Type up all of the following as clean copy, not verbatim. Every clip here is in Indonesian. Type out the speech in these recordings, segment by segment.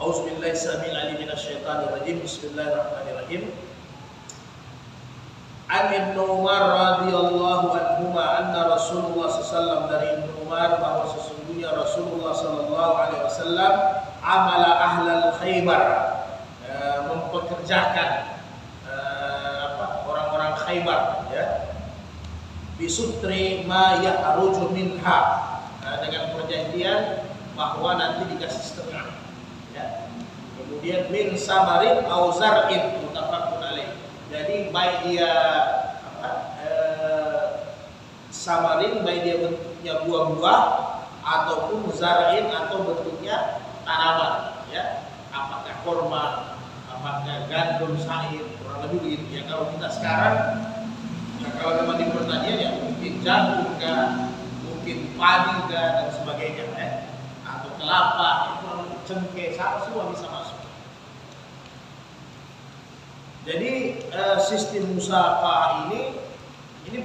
Auzubillahi samil alim minasyaitonir rajim. Bismillahirrahmanirrahim. An Ibnu Umar radhiyallahu anhuma anna Rasulullah sallallahu dari Ibnu Umar bahwa sesungguhnya Rasulullah sallallahu alaihi wasallam amala ahlal Khaybar, mempekerjakan orang-orang Khaybar, ya, bisutri ma yahruju minha, dengan perjanjian bahwa nanti dikasih setengah, ya. Kemudian min samarin au zar'in mutafaqun alaih. Jadi baik dia samarin, baik dia bentuknya buah-buah ataupun zar'in atau bentuknya tanaman, ya. Apakah kurma, apakah gandum, sa'ir, kurang lebih begitu, ya. Kalau kita sekarang, kalau memang di pertanian ya mungkin jagung mungkin padi dan sebagainya, ya. Atau kelapa, cengkeh, semua bisa masuk. Jadi sistem musafah ini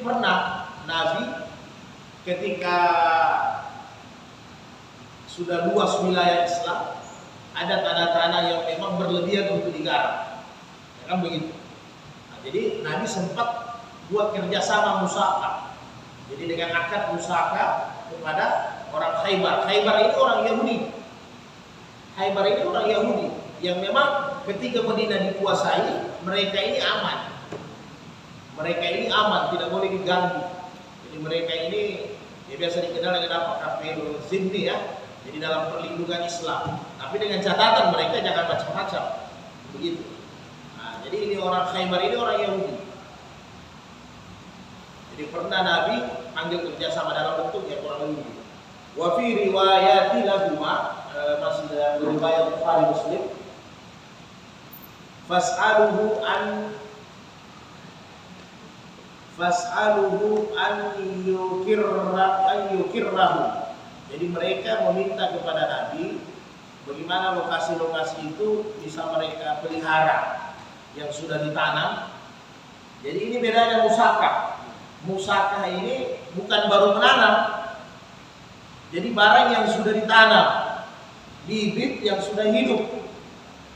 pernah Nabi ketika sudah luas wilayah Islam, ada tanah-tanah yang memang berlebihan untuk digarap, ya kan begitu. Nah, jadi Nabi sempat buat kerjasama musafah. Jadi dengan akad musafah kepada orang Khaybar. Khaybar ini orang Yahudi. Khaybar ini orang Yahudi yang memang ketika Madinah dikuasai, mereka ini aman. Mereka ini aman, tidak boleh diganggu. Jadi mereka ini ya biasa dikenal dengan apa? Kafir zimmi, ya. Jadi dalam perlindungan Islam. Tapi dengan catatan mereka jangan macam-macam. Begitu. Nah, jadi ini orang Khaybar ini orang Yahudi. Jadi pernah Nabi panggil kerjasama dalam bentuknya kurang lebih. Wa fi riwayati lahuma, masih dalam riwayat Bukhari Muslim. Fas'aluhu an yukirrahu. Jadi mereka meminta kepada Nabi bagaimana lokasi-lokasi itu bisa mereka pelihara yang sudah ditanam. Jadi ini bedanya musakah. Musakah ini bukan baru menanam. Jadi barang yang sudah ditanam, bibit yang sudah hidup,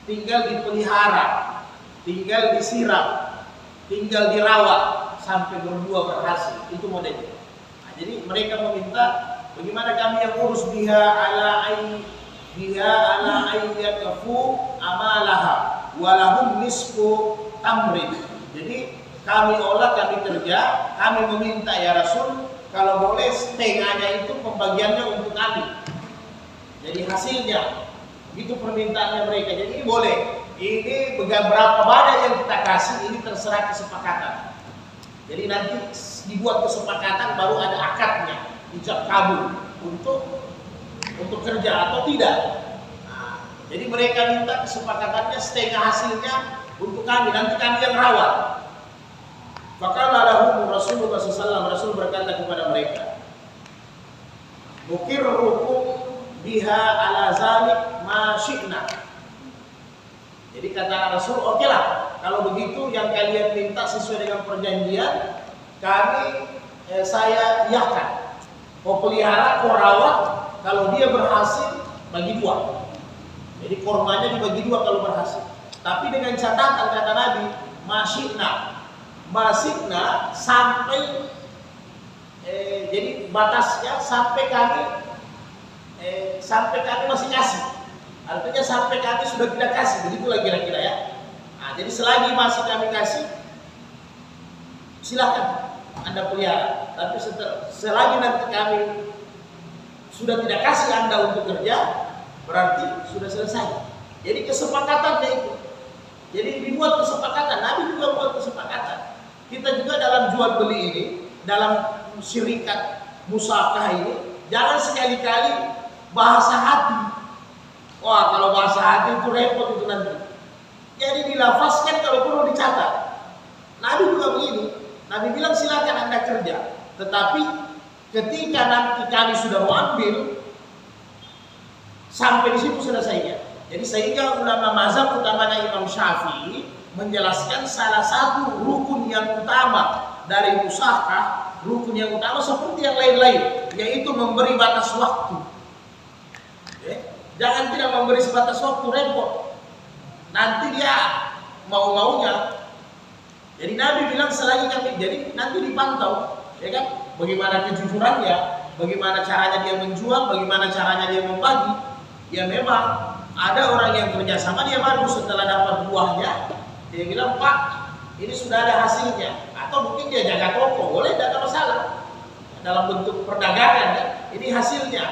tinggal dipelihara, tinggal disiram, tinggal dirawat sampai berbuah berhasil. Itu modelnya. Nah, jadi mereka meminta bagaimana kami yang urus biha ala ayyakafu amalaha walahum nisfu tamrin. Jadi kami olah, kami kerja, kami meminta ya Rasul, kalau boleh setengahnya itu pembagiannya untuk kami. Jadi hasilnya, itu permintaannya mereka. Jadi ini boleh. Ini berapa banyak yang kita kasih, ini terserah kesepakatan. Jadi nanti dibuat kesepakatan, baru ada akadnya, ijab kabul untuk kerja atau tidak. Nah, jadi mereka minta kesepakatannya setengah hasilnya untuk kami, nanti kami yang rawat. Maka lahum Rasulullah SAW, Rasul berkata kepada mereka, mukirrukum biha ala zalik ma syi'na. Jadi kata Rasul, oke lah, kalau begitu yang kalian minta sesuai dengan perjanjian, saya iakan. Kau pelihara, kau rawat, kalau dia berhasil bagi dua. Jadi kormanya dibagi dua kalau berhasil. Tapi dengan catatan kata Nabi, ma syi'na. Masikna sampai jadi batasnya sampai kami masih kasih. Artinya sampai kami sudah tidak kasih, begitulah kira-kira, ya. Nah, jadi selagi masih kami kasih, silakan Anda pelihara. Tapi selagi nanti kami sudah tidak kasih Anda untuk kerja, berarti sudah selesai. Jadi kesepakatannya itu. Jadi dibuat kesepakatan. Nabi juga buat kesepakatan. Kita juga dalam jual beli ini, dalam syarikat musafah ini, jangan sekali-kali bahasa hati. Wah, kalau bahasa hati itu repot itu nanti. Jadi dilafazkan kalau perlu dicatat. Nabi juga begini. Nabi bilang silakan Anda kerja, tetapi ketika nanti kami sudah mau ambil, sampai di situ selesainya. Jadi sehingga ulama mazhab utamanya Imam Syafi'i menjelaskan salah satu rukun yang utama dari musafah, rukun yang utama seperti yang lain-lain, yaitu memberi batas waktu. Jangan tidak memberi sebatas waktu, repot. Nanti dia mau-maunya. Jadi Nabi bilang selagi kami, jadi nanti dipantau, ya kan? Bagaimana kejujurannya, bagaimana caranya dia menjual, bagaimana caranya dia membagi. Ya memang ada orang yang kerjasama dia baru setelah dapat buahnya, dia bilang Pak, ini sudah ada hasilnya. Atau mungkin dia jaga toko, boleh, tidak ada masalah. Dalam bentuk perdagangan, kan? Ini hasilnya.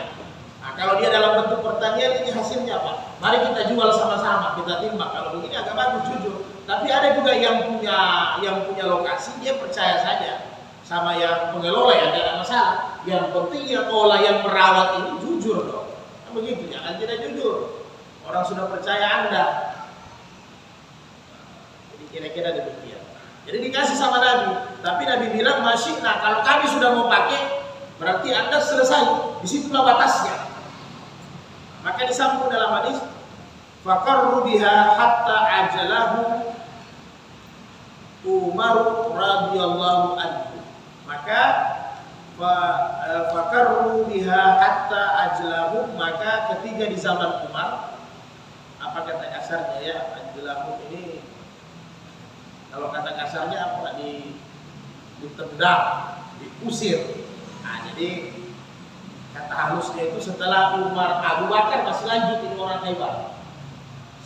Nah, kalau dia dalam bentuk pertanian, ini hasilnya apa? Mari kita jual sama-sama, kita timbang. Kalau begini agak bagus, jujur. Tapi ada juga yang punya lokasi, dia percaya saja sama yang pengelola, ya tidak ada masalah. Yang penting yang olah, yang merawat ini jujur dong. Nah, begitu, jangan tidak jujur. Orang sudah percaya Anda. Jadi kira-kira demikian. Jadi dikasih sama Nabi. Tapi Nabi bilang masih, nah kalau kami sudah mau pakai, berarti Anda selesai. Disitulah batasnya. Maka disambung dalam hadis, faqarru biha hatta ajalahu Umar radhiyallahu anhu. Maka faqarru biha hatta ajalahu, maka ketika di zaman Umar, apa kata kasarnya ya, ajalahu ini kalau kata kasarnya apa, ditendang, diusir. Nah, jadi kata halusnya itu setelah Umar, Abu Bakar masih lanjut ini orang hebat.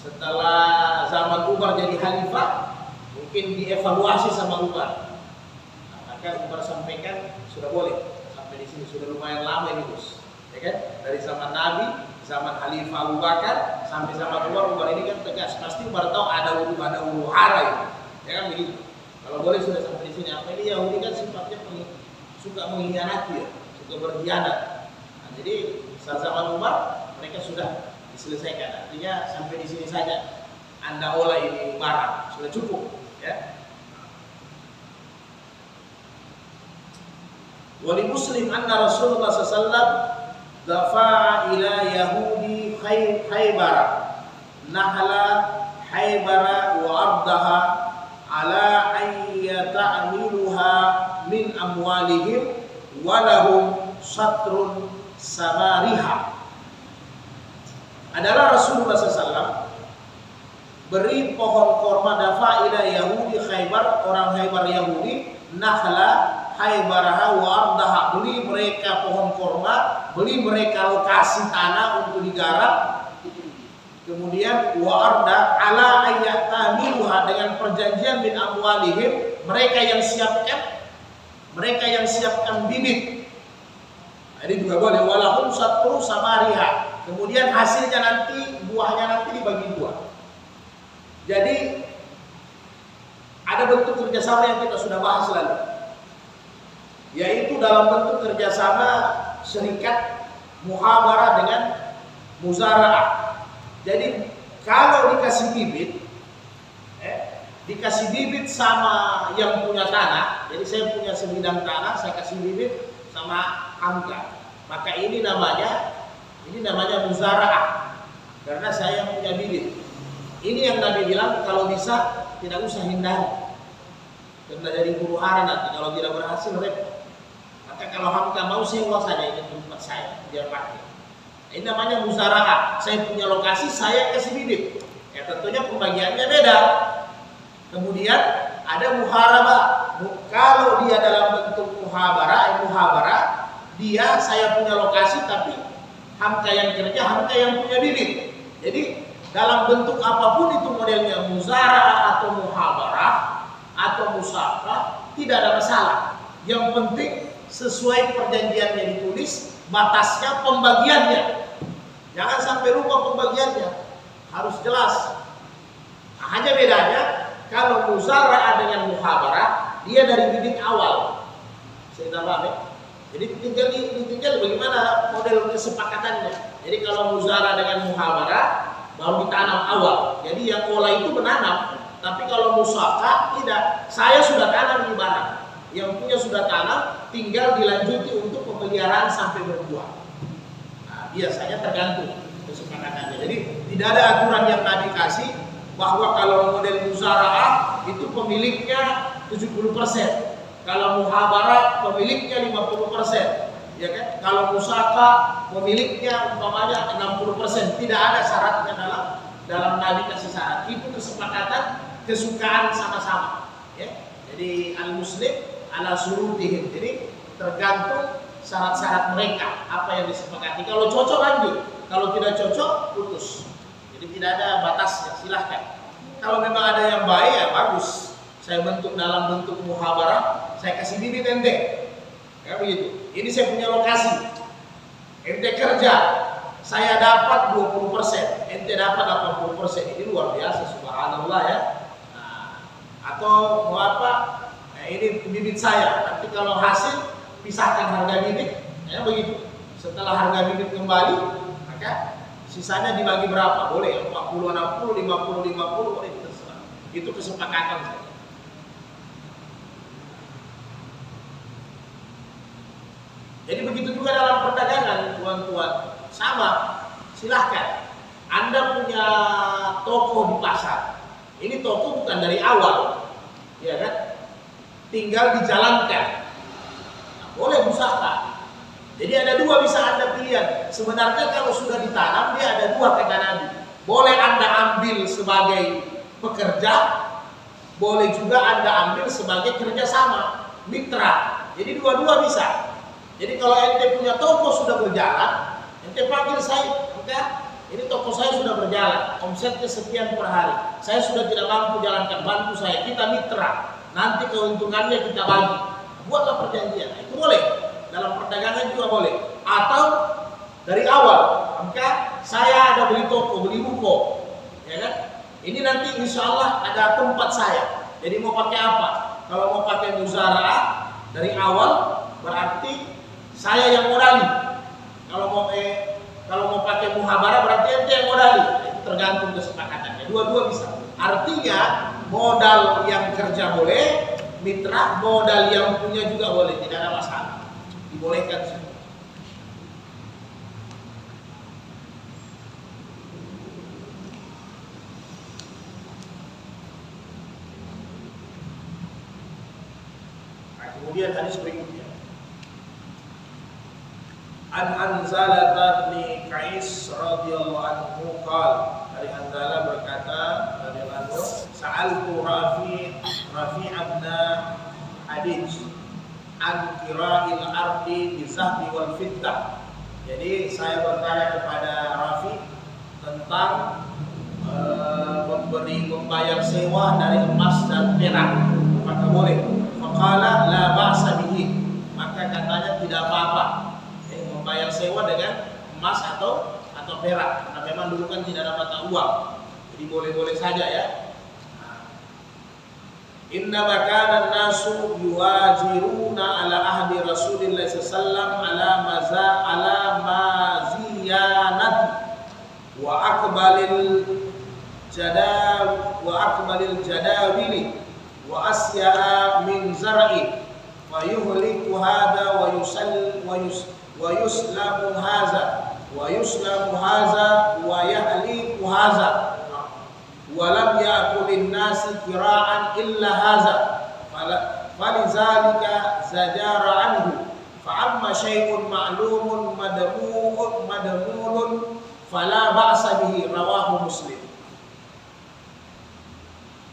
Setelah zaman Umar jadi khalifah, mungkin dievaluasi sama Umar. Nah, maka Umar sampaikan sudah boleh sampai di sini, sudah lumayan lama ini bos, ya kan? Dari zaman Nabi, zaman Khalifah Abu Bakar sampai zaman Umar ini kan tegas. Pasti Umar tahu ada huru hara itu, ya kan begitu. Kalau boleh sudah sampai di sini. Apa ini Yahudi kan sifatnya suka mengkhianati, ya, suka berkhianat. Jadi saat zaman Umar mereka sudah diselesaikan. Artinya sampai di sini saja Anda olah ini barang, sudah cukup, ya. Wali Muslim anna Rasulullah sallallahu dafa'a ila Yahudi Khaybar nahla Khaybar wa ardaha ala an yata'miluha min amwalihim wa lahum satrun samariha. Adalah Rasulullah SAW beri pohon korma dafa ila Yahudi Khaybar, orang Khaybar Yahudi, nakhla Khaybaraha wa ardaha, beli mereka pohon korma, beli mereka lokasi tanah untuk digarap. Kemudian wa arda ala ayyatamiluha, dengan perjanjian min amwalihim, mereka yang siapkan bibit. Jadi juga boleh walahum satru samariha. Kemudian hasilnya nanti, buahnya nanti dibagi dua. Jadi ada bentuk kerjasama yang kita sudah bahas lalu, yaitu dalam bentuk kerjasama serikat muhabarah dengan muzara'ah. Jadi kalau dikasih bibit sama yang punya tanah, jadi saya punya sebidang tanah, saya kasih bibit sama Hamka, maka ini namanya muzara'ah, karena saya punya bibit. Ini yang Nabi bilang kalau bisa tidak usah hindari, karena jadi huru hara nanti kalau tidak berhasil repot. Maka kalau Hamka mau sewa saja ini tempat saya, biar pakai. Ini namanya muzara'ah. Saya punya lokasi, saya kasih bibit. Ya tentunya pembagiannya beda. Kemudian ada muharabah. Kalau dia dalam bentuk muhabarah, dia saya punya lokasi tapi Hamka yang kerja, Hamka yang punya bibit. Jadi dalam bentuk apapun itu modelnya, muzara'ah atau muhabarah atau musafah, tidak ada masalah. Yang penting sesuai perjanjiannya ditulis, batasnya, pembagiannya. Jangan sampai lupa pembagiannya, harus jelas. Nah, hanya bedanya kalau muzara'ah dengan muhabarah, dia dari bibit awal. Saya paham ya? Jadi tinggal bagaimana model kesepakatannya. Jadi kalau muzara'ah dengan muhabarah baru ditanam awal. Jadi yang olah itu menanam, tapi kalau musafah tidak. Saya sudah tanam di barang, yang punya sudah tanam, tinggal dilanjuti untuk pemeliharaan sampai berbuah. Nah, biasanya tergantung kesepakatannya. Jadi tidak ada aturan yang Nabi kasih bahwa kalau model muzara'ah itu pemiliknya 70%, kalau muhabarah pemiliknya 50%. ya kan? Kalau musaka pemiliknya umpamanya 60%, tidak ada syaratnya dalam Nabi kasih syarat. Itu kesepakatan, kesukaan sama-sama. Ya. Jadi al-muslim ala surutihim. Jadi tergantung syarat-syarat mereka apa yang disepakati. Kalau cocok lanjut, kalau tidak cocok putus. Jadi tidak ada batasnya, silahkan. Kalau memang ada yang baik ya bagus. Saya bentuk dalam bentuk muhabarah, saya kasih bibit ente. Ya begitu. Ini saya punya lokasi. Ente kerja, saya dapat 20%, ente dapat 80%. Ini luar biasa, subhanallah ya. Nah, atau mau apa? Nah, ini bibit saya. Nanti kalau hasil pisahkan harga bibit, ya begitu. Setelah harga bibit kembali, maka sisanya dibagi berapa? Boleh 40, 60, 50, 50, boleh terserah. Itu kesepakatan saja. Jadi begitu juga dalam perdagangan, tuan-tuan, sama. Silahkan. Anda punya toko di pasar. Ini toko bukan dari awal, ya kan? Tinggal dijalankan. Boleh usaha. Jadi ada dua bisa Anda pilihan. Sebenarnya kalau sudah ditanam dia ada dua kata Nabi. Boleh Anda ambil sebagai pekerja, boleh juga Anda ambil sebagai kerjasama, mitra. Jadi dua-dua bisa. Jadi kalau ente punya toko sudah berjalan, ente panggil saya, enggak, ini toko saya sudah berjalan, omsetnya sekian per hari. Saya sudah tidak mampu jalankan, bantu saya, kita mitra. Nanti keuntungannya kita bagi. Buatlah perjanjian, itu boleh. Dalam perdagangan juga boleh. Atau dari awal, maka saya ada beli toko, beli ruko, ya kan? Ini nanti insya Allah ada tempat saya. Jadi mau pakai apa? Kalau mau pakai muzara'ah dari awal, berarti saya yang modali. Kalau mau pakai muhabarah berarti ente yang modali. Itu tergantung kesepakatannya. Dua-dua bisa. Artinya modal yang kerja boleh, mitra modal yang punya juga boleh, tidak ada masalah. Dibolehkan semua. Nah, kemudian hadis berikutnya. An Hanzalah bin Qais radhiyallahu anhu qala, dari Hanzalah berkata radhiyallahu anhu, sa'altu Rafi' ibn Hadij an kira'il ardi bizahbi wal fiddah. Jadi saya bertanya kepada Rafi tentang membayar sewa dari emas dan perak, maka boleh. Faqala la ba'sa bihi, maka katanya tidak apa-apa membayar sewa dengan emas atau perak, karena memang dulu kan tidak ada mata uang, jadi boleh-boleh saja ya. Inna makana nasu yuwajiruna ala ahdi Rasulillah sallallahu ala maziyanati wa akbalil jadawili wa asya'a min zar'i wa yuhliku hada wa yuslamu haza wa yahliku haza wa lam ya'kulin nasi kira'an illa haza falizalika zajara anhu fa amma syai'un ma'lumun madmunun fala ba'sa bihi, rawahu Muslim.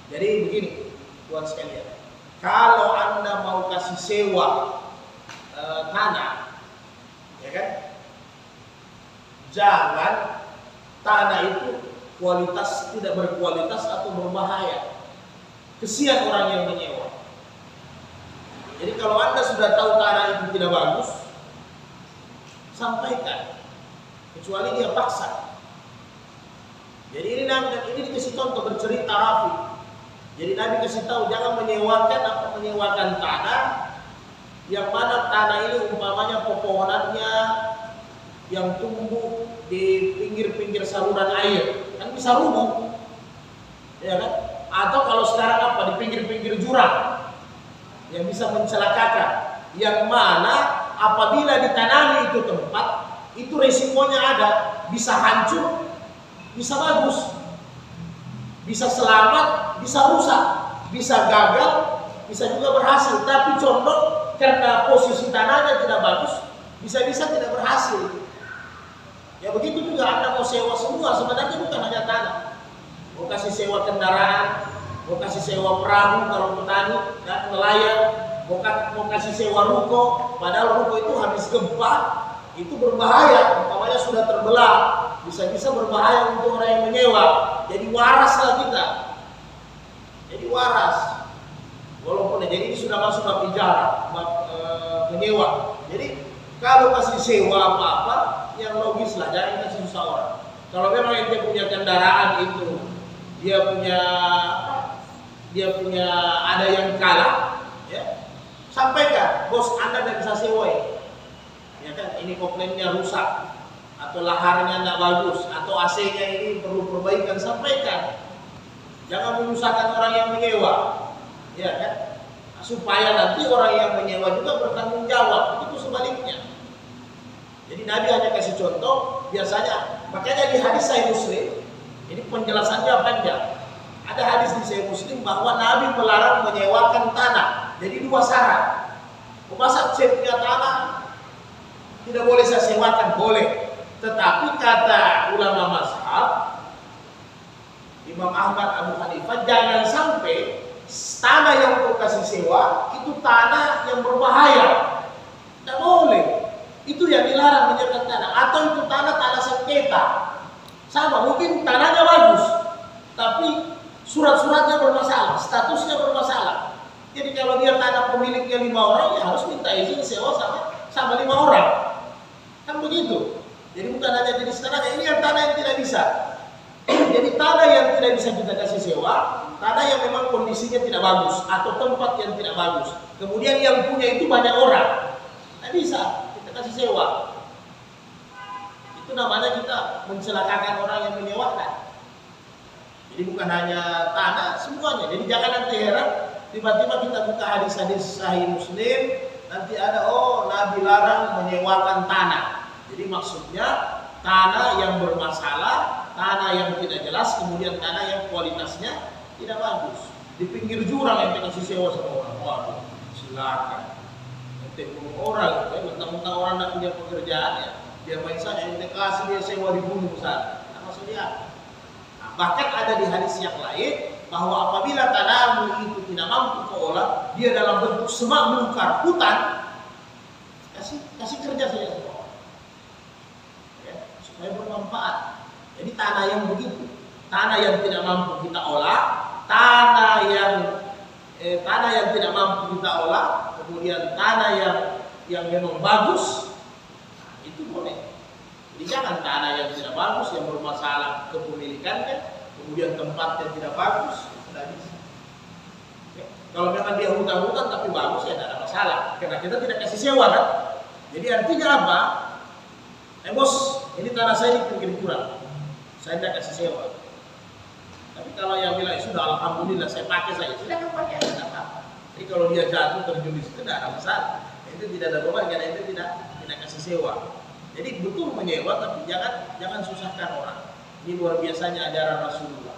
Jadi begini buat sekalian, kalau Anda mau kasih sewa tanah, ya kan, jangan tanah itu kualitas tidak berkualitas atau berbahaya. Kesian orang yang menyewa. Jadi kalau Anda sudah tahu tanah itu tidak bagus, sampaikan, kecuali dia paksa. Jadi ini dikasih contoh, bercerita Rafi. Jadi Nabi kasih tahu jangan menyewakan tanah yang mana tanah ini umpamanya pepohonannya yang tumbuh di pinggir-pinggir saluran air, kan bisa rubuh, ya kan? Atau kalau sekarang apa, di pinggir-pinggir jurang yang bisa mencelakakan, yang mana apabila ditanami itu tempat, itu resikonya ada, bisa hancur, bisa bagus, bisa selamat, bisa rusak, bisa gagal, bisa juga berhasil. Tapi condong karena posisi tanahnya tidak bagus, bisa-bisa tidak berhasil. Ya begitu juga Anda mau sewa semua, sebenarnya bukan hanya tanah. Mau kasih sewa kendaraan, mau kasih sewa perahu kalau petani dan nelayan, mau kasih sewa ruko, padahal ruko itu habis gempa, itu berbahaya, umpamanya sudah terbelah, bisa-bisa berbahaya untuk orang yang menyewa. Jadi waraslah kita. Jadi waras. Walaupun jadi ini sudah masuk bab ijara, bab menyewa. Jadi kalau kasih sewa apa-apa, yang logis lah, jangan kasih susah orang. Kalau memang ente punya kendaraan itu, dia punya ada yang kalah, ya, sampaikan, bos Anda tidak bisa sewa, ya kan? Ini koplennya rusak, atau laharnya tidak bagus, atau AC-nya ini perlu perbaikan, sampaikan. Jangan menyusahkan orang yang menyewa, ya kan? Supaya nanti orang yang menyewa juga bertanggung jawab. Itu sebaliknya. Jadi Nabi hanya kasih contoh, biasanya, makanya di hadis Sahih Muslim, ini penjelasannya panjang. Ada hadis di Sahih Muslim bahwa Nabi melarang menyewakan tanah. Jadi dua syarat. Masa saya punya tanah tidak boleh saya sewakan, boleh. Tetapi kata ulama mazhab Imam Ahmad, Abu Hanifah, jangan sampai tanah yang kau kasih sewa itu tanah yang berbahaya. Tidak boleh. Itu yang dilarang menyewakan tanah. Atau itu tanah sengketa. Sama, mungkin tanahnya bagus, tapi surat-suratnya bermasalah, statusnya bermasalah. Jadi kalau dia tanah pemiliknya 5 orang, ya harus minta izin sewa sama 5 orang. Kan begitu. Jadi bukan hanya jenis tanahnya, ini yang tanah yang tidak bisa. Jadi tanah yang tidak bisa kita kasih sewa, tanah yang memang kondisinya tidak bagus atau tempat yang tidak bagus. Kemudian yang punya itu banyak orang, tidak bisa kita kasih sewa. Itu namanya kita mencelakakan orang yang menyewakan. Jadi bukan hanya tanah, semuanya. Jadi jangan nanti heran, tiba-tiba kita buka hadis-hadis Sahih Muslim, nanti ada, Nabi larang menyewakan tanah. Jadi maksudnya tanah yang bermasalah, tanah yang tidak jelas, kemudian tanah yang kualitasnya tidak bagus. Di pinggir jurang yang kita kasih sewa sama orang, waduh, silakan. Nanti orang, mentang-mentang orang tidak punya pekerjaan ya, dia main saja, yang kasih dia sewa di gunung sana. Nah, maksudnya, bahkan ada di hadis yang lain bahwa apabila tanahmu itu tidak mampu kau olah, dia dalam bentuk semak belukar hutan, kasih kerja saja semua orang, ya, supaya bermanfaat. Jadi tanah yang begitu, tanah yang tidak mampu kita olah, tanah yang tidak mampu kita olah, kemudian tanah yang memang bagus, itu boleh. Jadi jangan tanah yang tidak bagus, yang bermasalah kepemilikannya, kemudian tempatnya tidak bagus, tidak bisa. Oke. Kalau memang dia hutan-hutan tapi bagus, ya tidak ada masalah, karena kita tidak kasih sewa kan. Jadi artinya apa? Bos, ini tanah saya di pinggir jurang, saya tidak kasih sewa. Tapi kalau yang bilang sudah alhamdulillah saya pakai saja, silakan pakai, tidak apa-apa. Jadi kalau dia jatuh terjun di situ tidak ada masalah. Itu tidak ada beban karena itu tidak kasih sewa. Jadi betul menyewa, tapi jangan susahkan orang. Ini luar biasanya ajaran Rasulullah.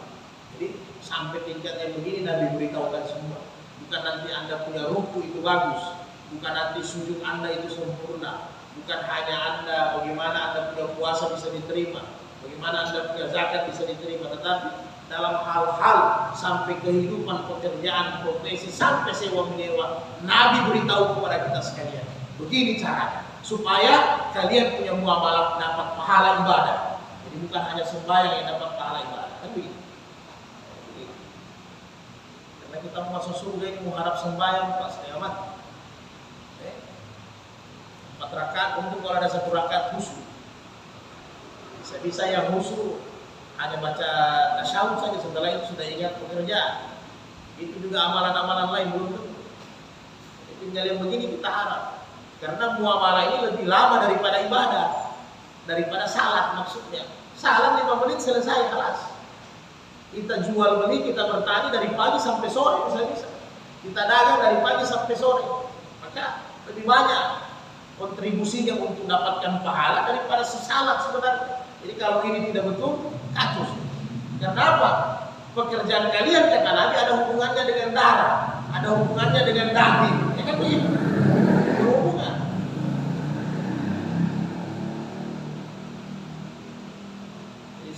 Jadi sampai tingkat yang begini Nabi beritahukan semua. Bukan nanti Anda punya ruku itu bagus, bukan nanti sujud Anda itu sempurna, bukan hanya Anda bagaimana Anda punya puasa bisa diterima, bagaimana Anda punya zakat bisa diterima, tetapi dalam hal-hal sampai kehidupan, pekerjaan, profesi, sampai sewa menyewa, Nabi beritahu kepada kita sekalian. Begini caranya, supaya kalian punya muamalah dapat pahala ibadah. Jadi bukan hanya sembahyang yang dapat pahala ibadah, kan begitu. Karena kita mau masuk surga ini mengharap sembahyang pas kiamat. 4 rakaat, untuk kalau ada 1 rakaat khusyuk. Bisa-bisa yang khusyuk hanya baca tasyahud saja, setelah itu sudah ingat pekerjaan. Itu juga amalan-amalan lain belum tentu. Tinggal yang begini kita harap. Karena muamalah ini lebih lama daripada ibadah, daripada salat maksudnya. Salat 5 menit selesai, kelas. Kita jual beli, kita bertani dari pagi sampai sore bisa-bisa. Kita dagang dari pagi sampai sore. Maka lebih banyak kontribusinya untuk dapatkan pahala daripada salat sebenarnya. Jadi kalau ini tidak betul, kacau. Kenapa? Pekerjaan kalian kata Nabi ada hubungannya dengan darah, ada hubungannya dengan daging. Ya kan begitu? Berhubungan.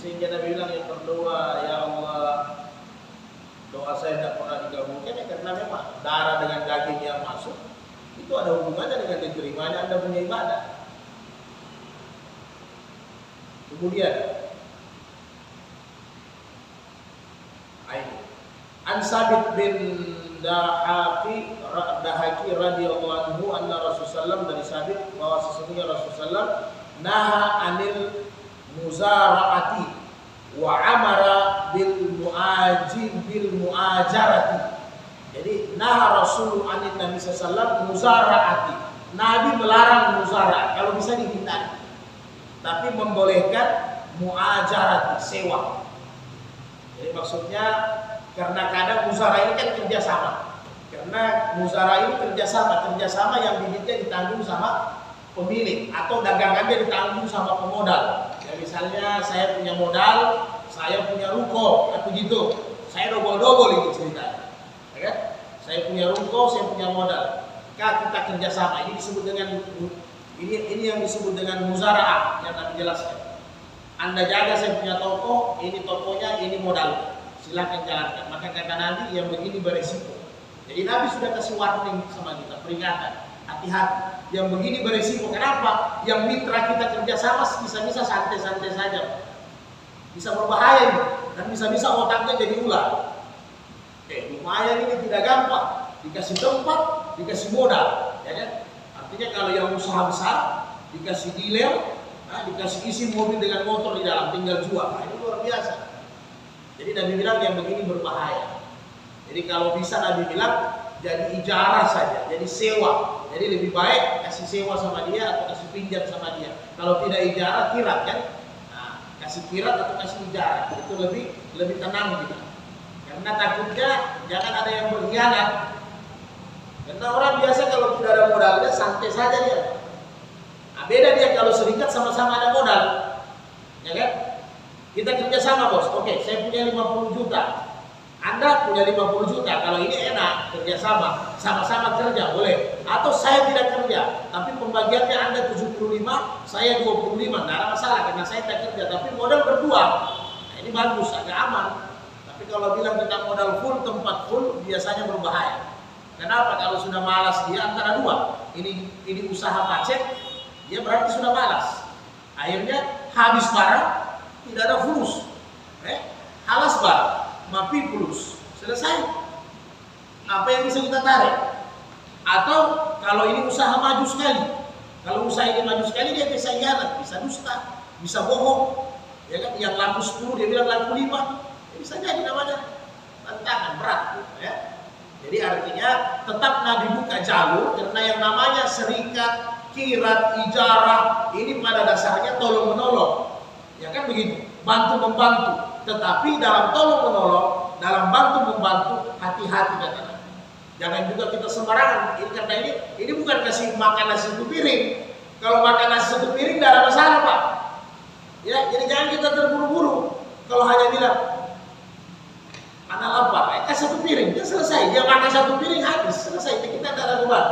Sehingga Nabi bilang yang berdoa, ya Allah, doa saya tidak pernah dikabulkan ya karena memang darah dengan daging yang masuk itu ada hubungannya dengan diterimanya Anda punya ibadah. Kemudian An Sabit bin Dahaki radhiyallahu anhu anna Rasulullah dari Sabit bahwa sesungguhnya Rasulullah naha anil muzara'ati wa amara bil muajarati. Jadi naha Rasul anin Nabi sallallahu muzara'ati. Nabi melarang muzara'at kalau bisa dihindari. Tapi membolehkan muajarati, sewa. Jadi maksudnya karena kadang muzara ini kan kerjasama. Karena muzara ini kerjasama yang bibitnya ditanggung sama pemilik atau dagangannya ditanggung sama pemodal. Ya misalnya saya punya modal, saya punya ruko, kan begitu. Saya double itu ceritanya. Ya kan? Saya punya ruko, saya punya modal. Kita kerjasama. Ini disebut dengan ini yang disebut dengan muzaraah yang Nabi jelaskan. Anda jaga saya punya toko, ini tokonya, ini modal. Silakan jalankan. Maka kata Nabi yang begini beresiko. Jadi Nabi sudah kasih warning sama kita, peringatan, hati-hati. Yang begini beresiko. Kenapa? Yang mitra kita kerjasama bisa-bisa santai-santai saja, bisa berbahaya ini, dan bisa-bisa otaknya jadi ular. Lumayan ini tidak gampang. Dikasih tempat, dikasih modal, ya kan? Artinya kalau yang usaha besar dikasih dealer, dikasih isi mobil dengan motor di dalam, tinggal jual. Ini luar biasa. Jadi Nabi bilang yang begini berbahaya. Jadi kalau bisa Nabi bilang jadi ijarah saja, jadi sewa. Jadi lebih baik kasih sewa sama dia atau kasih pinjam sama dia. Kalau tidak ijarah, kirat kan? Nah, kasih kirat atau kasih ijarah itu lebih tenang gitu. Karena takutnya jangan ada yang berkhianat. Karena orang biasa kalau tidak ada modalnya santai saja dia. Nah, beda dia kalau serikat sama-sama ada modal, ya kan? Kita kerja sama bos, oke, saya punya 50 juta, Anda punya 50 juta, kalau ini enak, kerja sama-sama kerja, boleh. Atau saya tidak kerja, tapi pembagiannya Anda 75, saya 25, tidak ada masalah, karena saya tidak kerja, tapi modal berdua, nah, ini bagus, agak aman. Tapi kalau bilang kita modal full, tempat full, biasanya berbahaya. Kenapa? Kalau sudah malas dia antara dua, ini usaha pacet, dia berarti sudah malas. Akhirnya habis barang, tidak ada fulus, halas barang, mapi fulus, selesai. Apa yang bisa kita tarik? Atau kalau ini usaha maju sekali, kalau usaha ini maju sekali dia bisa hianat, bisa dusta, bisa bohong, ya kan? Yang laku 10 dia bilang laku 5, ya bisa jadi namanya tantangan berat, ya. Jadi artinya tetap Nabi buka jalur karena yang namanya serikat, kirat, ijarah ini pada dasarnya tolong menolong. Ya kan begitu, bantu-membantu. Tetapi dalam tolong-menolong, dalam bantu-membantu, hati-hati katanya. Jangan juga kita sembarangan. Karena ini bukan kasih makan nasi satu piring. Kalau makan nasi satu piring, tidak ada masalah Pak. Ya, jadi jangan kita terburu-buru. Kalau hanya bilang, anak lapar, kasih satu piring, dia selesai. Dia makan satu piring, habis, selesai. Kita tidak ada beban.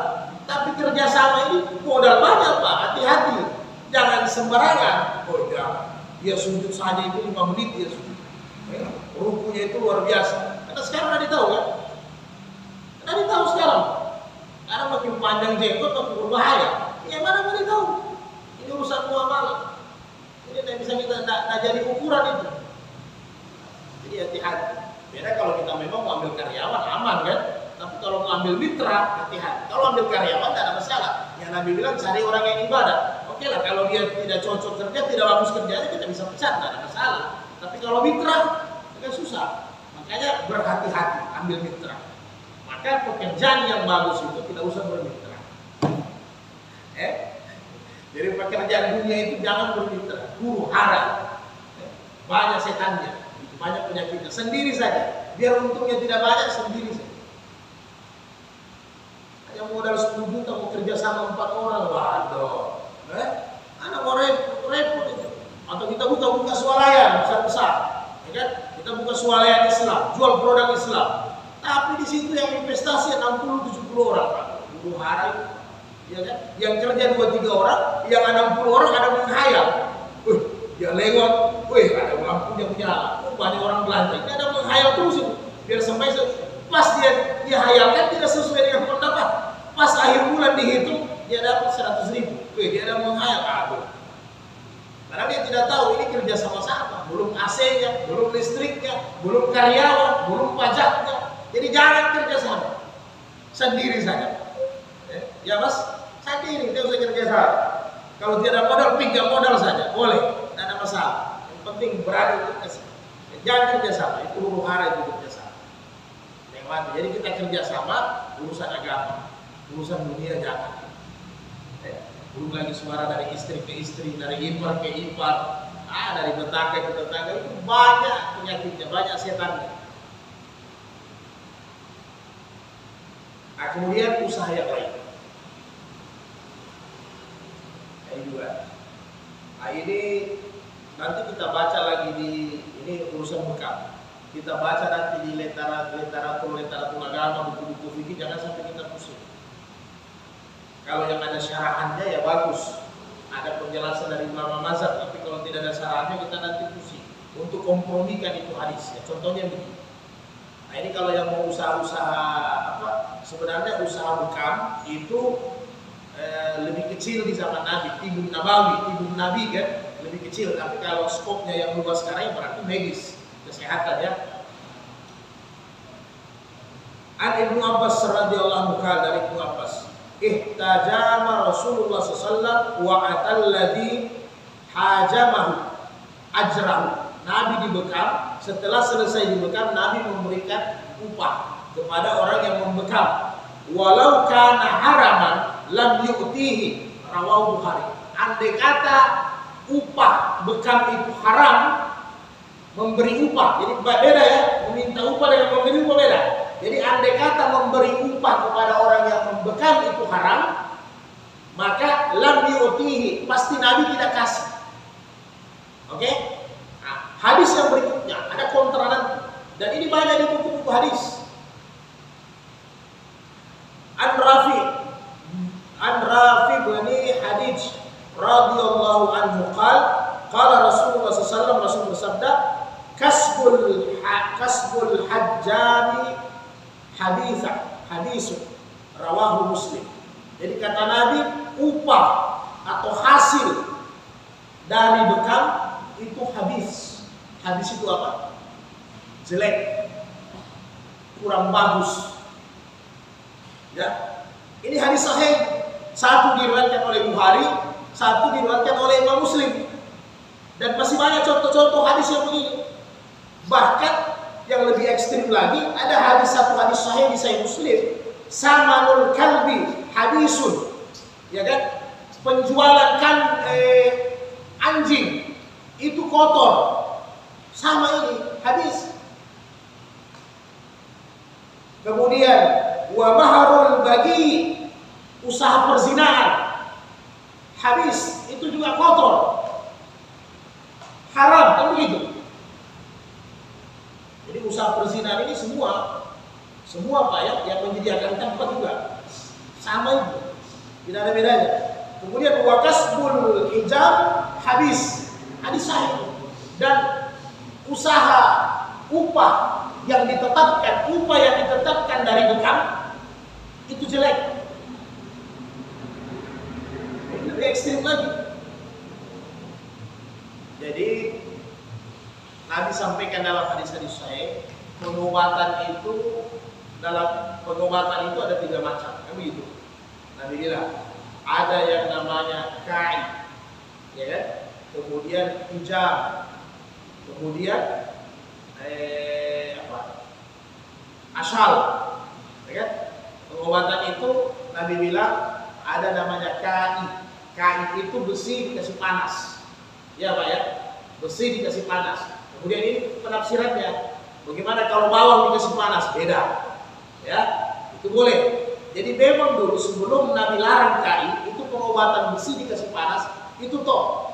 Tapi kerjasama ini modal banyak Pak, hati-hati. Jangan sembarangan. Oh jangan. Dia sujud saja itu 5 menit dia sujud. Rukunya itu luar biasa. Karena sekarang Anda tahu kan? Anda tahu sekarang. Karena makin panjang jenggot makin berbahaya. Yang mana mau tahu? Ini urusan muamalah. Jadi tidak bisa kita tidak jadi ukuran itu. Jadi hati-hati. Beda kalau kita memang mau ambil karyawan aman kan? Tapi kalau mau ambil mitra hati-hati. Kalau ambil karyawan tidak ada masalah. Yang Nabi bilang cari orang yang ibadah. Oke lah, kalau dia tidak cocok kerja, tidak bagus kerjanya, kita bisa pecat, tidak ada masalah. Tapi kalau mitra, agak susah. Makanya berhati-hati, ambil mitra. Maka pekerjaan yang bagus itu tidak usah bermitra. Jadi pekerjaan dunia itu jangan bermitra, huru hara. Banyak setannya, banyak penyakitnya. Sendiri saja, biar untungnya tidak banyak, sendiri saja. Yang modal 10 juta mau kerja sama 4 orang, waduh. Anak mau repot itu. Atau kita buka swalayan besar-besar, ya kan? Kita buka swalayan Islam, jual produk Islam. Tapi di situ yang investasi 60-70 orang, huru hara itu, ya kan? Yang kerja 2-3 orang, yang 60 orang ada menghayal. Dia lewat, ada lampunya menyala, banyak orang belanja. Ini ada menghayal terus itu, biar sampai pas dia hayalkan tidak sesuai dengan pendapat. Pas akhir bulan dihitung dia dapat 100.000. Dia ada menghayal, aduh. Karena dia tidak tahu ini kerja sama-sama, belum AC-nya, belum listriknya, belum karyawan, belum pajaknya. Jadi jangan kerja sama, sendiri saja. Ya mas, sendiri, tidak usah kerja sama. Kalau tidak ada modal, pinjam modal saja, boleh, tidak ada masalah. Yang penting berani kerja sama. Jangan kerja sama, itu huru hara itu kerja sama. Jadi kita kerja sama urusan agama, urusan dunia jangan. Belum lagi suara dari istri ke istri, dari ipar ke ipar, dari tetangga ke tetangga, itu banyak penyakitnya, banyak setannya. Nah, kemudian usaha yang lain. Ini juga. Nah, ini nanti kita baca lagi ini urusan bekam. Kita baca nanti di literatur agama, buku-buku fikih, jangan sampai kita pusing. Kalau yang ada syarahannya ya bagus, ada penjelasan dari ulama mazhab. Tapi kalau tidak ada syarahannya kita nanti pusing untuk kompromikan itu hadis. Ya, contohnya begini. Nah ini kalau yang mau usaha-usaha sebenarnya usaha bekam itu lebih kecil di zaman Nabi, Tibun Nabi kan lebih kecil. Tapi kalau skopnya yang luas sekarang berarti medis, kesehatan ya. An Ibnu Abbas radhiyallahu anhu dari Ibnu Abbas. Ihtajama Rasulullah SAW wa atalladhi hajamahu ajrahu. Nabi dibekam, setelah selesai dibekam Nabi memberikan upah kepada orang yang membekam. Walau kana haraman lam yu'tihi, rawahu Bukhari. Andai kata upah bekam itu haram, memberi upah. Jadi beda ya, meminta upah dengan memberi upah beda. Jadi andai kata memberi upah kepada orang yang membekam itu haram, maka lam yu'tihi, pasti Nabi tidak kasih. Oke? Nah, hadis yang berikutnya ada kontra nanti. Dan ini banyak di buku-buku hadis. An Rafi bin Hadij radhiyallahu anhu qala Rasulullah sallallahu alaihi wasallam bersabda, kasbul hajjami hadisun rawahu Muslim. Jadi kata Nabi, upah atau hasil dari bekam itu habis. Habis itu apa? Jelek, kurang bagus. Ya, ini hadis sahih. Satu diriwayatkan oleh Bukhari, satu diriwayatkan oleh Imam Muslim. Dan masih banyak contoh-contoh hadis yang begini. Bahkan yang lebih ekstrim lagi, ada satu hadis sahih di Sahih Muslim. Samanul kalbi hadisun, ya kan? Penjualan anjing itu kotor. Sama ini hadis. Kemudian wa maharul bagi, usaha perzinahan, habis itu juga kotor, haram, kan begitu. Jadi usaha perzinahan ini semua Pak ya, yang menyediakan tempat juga sama itu, tidak ada bedanya. Kemudian wakasbul hijab habis, hadis sahih. Dan usaha upah yang ditetapkan dari bekam itu jelek. Lebih ekstrim lagi. Jadi Nabi sampaikan dalam hadis-hadis sahih, pengobatan itu ada 3 macam, kan begitu. Nabi bilang ada yang namanya kai, ya kan? Kemudian hijab, kemudian asal, ya kan? Pengobatan itu Nabi bilang ada namanya kai. Kai itu besi dikasih panas, ya Pak ya, besi dikasih panas. Kemudian ini penafsirannya, bagaimana kalau bawang dikasih panas? Beda, ya, itu boleh. Jadi memang dulu sebelum Nabi larang kai, itu pengobatan besi dikasih panas, itu toh.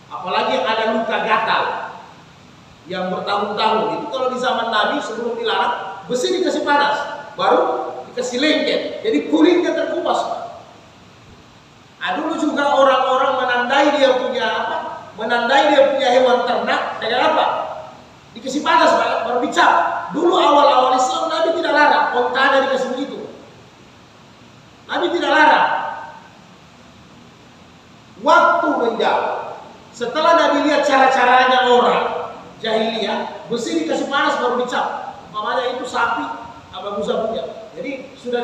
Apalagi yang ada luka gatal yang bertahun-tahun, itu kalau di zaman Nabi sebelum dilarang, besi dikasih panas, baru dikasih lengket, jadi kulitnya terkupas. Nah, dulu juga orang-orang menandai dia punya hewan hewan ternak dengan apa? Dikasih panas baru dicap. Dulu awal-awal Islam Nabi tidak larang, onta ada dikasih begitu. Nabi tidak larang. Waktu menjauh, setelah Nabi lihat cara-caranya orang jahiliyah, besi dikasih panas baru dicap. Umpamanya itu sapi, Abu Zabunya. Jadi sudah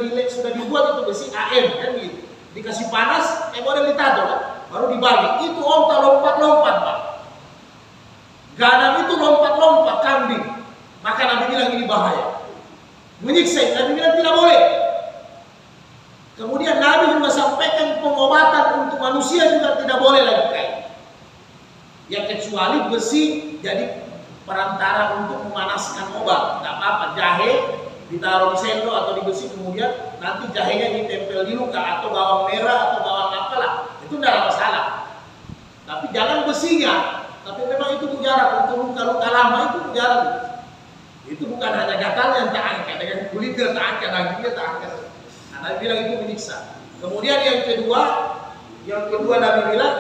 dibuat itu besi AM kan begitu. Dikasih panas, model ditato kan, baru dibalik. Itu onta lompat-lompat, Pak. Ganam itu lompat-lompat kambing. Maka Nabi bilang ini bahaya. Menyiksa, Nabi bilang tidak boleh. Kemudian Nabi juga sampaikan pengobatan untuk manusia juga tidak boleh lagi kain. Ya kecuali besi jadi perantara untuk memanaskan obat. Tidak apa-apa, jahe ditaruh di sendok atau di besi, kemudian nanti jahenya ditempel di luka, atau bawang merah atau bawang apalah, itu tidak ada masalah. Tapi jangan besinya. Tapi memang itu mujarab untuk luka-luka lama, itu mujarab. Itu bukan hanya gatalnya yang tak angkat, dengan kulitnya tak angkat, dagingnya tak angkat. Nah, Nabi bilang itu menyiksa. Kemudian yang kedua Nabi bilang